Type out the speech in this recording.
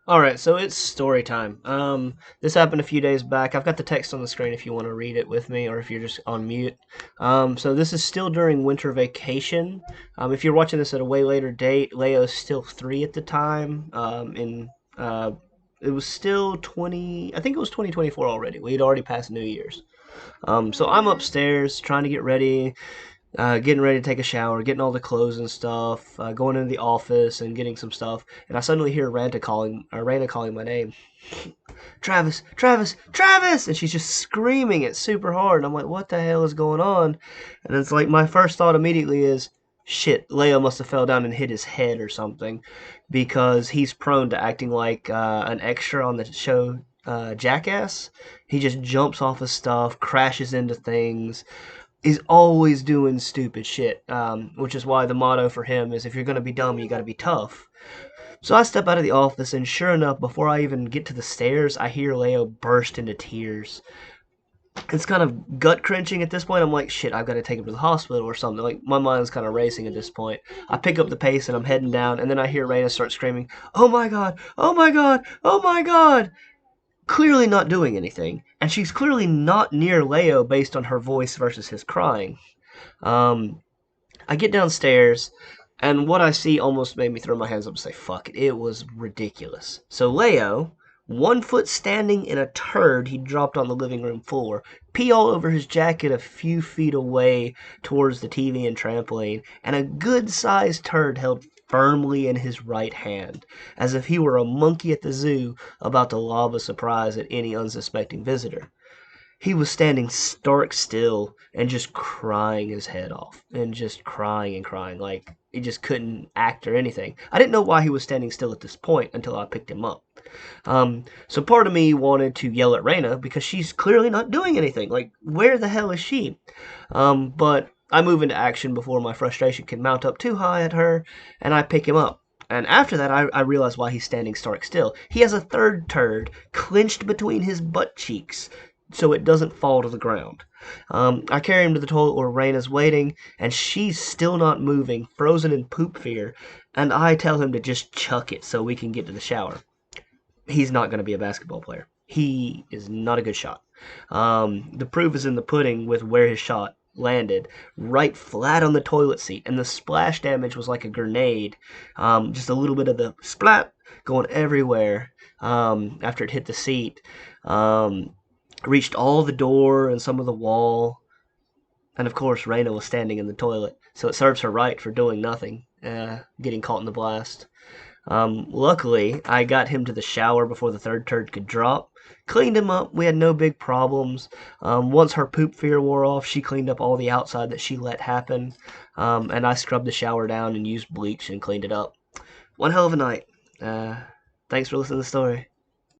Alright, so it's story time. This happened a few days back. I've got the text on the screen if you want to read it with me or if you're just on mute. So this is still during winter vacation. If you're watching this at a way later date, Leo's still 3 at the time. Uh, it was still 20, I think it was 2024 already. We had already passed New Year's. So I'm upstairs trying to get ready, getting ready to take a shower, getting all the clothes and stuff, going into the office and getting some stuff, and I suddenly hear Rena calling my name. Travis, Travis, Travis! And she's just screaming it super hard. And I'm like, what the hell is going on? And it's like my first thought immediately is, shit, Leo must have fell down and hit his head or something, because he's prone to acting like an extra on the show Jackass. He just jumps off of stuff, crashes into things, is always doing stupid shit, which is why the motto for him is if you're going to be dumb, you got to be tough. So I step out of the office, and sure enough, before I even get to the stairs, I hear Leo burst into tears. It's kind of gut clenching at this point. I'm like, shit, I've got to take him to the hospital or something. Like, my mind's kind of racing at this point. I pick up the pace and I'm heading down, and then I hear Rena start screaming, oh my god, oh my god, oh my god! Clearly not doing anything, and she's clearly not near Leo based on her voice versus his crying. Um, I get downstairs, and what I see almost made me throw my hands up and say, fuck it. It was ridiculous. So Leo, 1 foot standing in a turd he dropped on the living room floor, pee all over his jacket a few feet away towards the TV and trampoline, and a good-sized turd held firmly in his right hand, as if he were a monkey at the zoo about to lob a surprise at any unsuspecting visitor. He was standing stark still and just crying his head off and just crying and crying like he just couldn't act or anything. I didn't know why he was standing still at this point until I picked him up. So part of me wanted to yell at Rena because she's clearly not doing anything. Like, where the hell is she? But I move into action before my frustration can mount up too high at her, and I pick him up. And after that, I realize why he's standing stark still. He has a third turd clenched between his butt cheeks so it doesn't fall to the ground. I carry him to the toilet where Raina's waiting, and she's still not moving, frozen in poop fear, and I tell him to just chuck it so we can get to the shower. He's not going to be a basketball player. He is not a good shot. The proof is in the pudding with where his shot landed, right flat on the toilet seat, and the splash damage was like a grenade. Just a little bit of the splat going everywhere after it hit the seat. Reached all the door and some of the wall, and of course Rena was standing in the toilet, so it serves her right for doing nothing, getting caught in the blast. Luckily, I got him to the shower before the third turd could drop. Cleaned him up. We had no big problems. Once her poop fear wore off, she cleaned up all the outside that she let happen. And I scrubbed the shower down and used bleach and cleaned it up. One hell of a night. Thanks for listening to the story.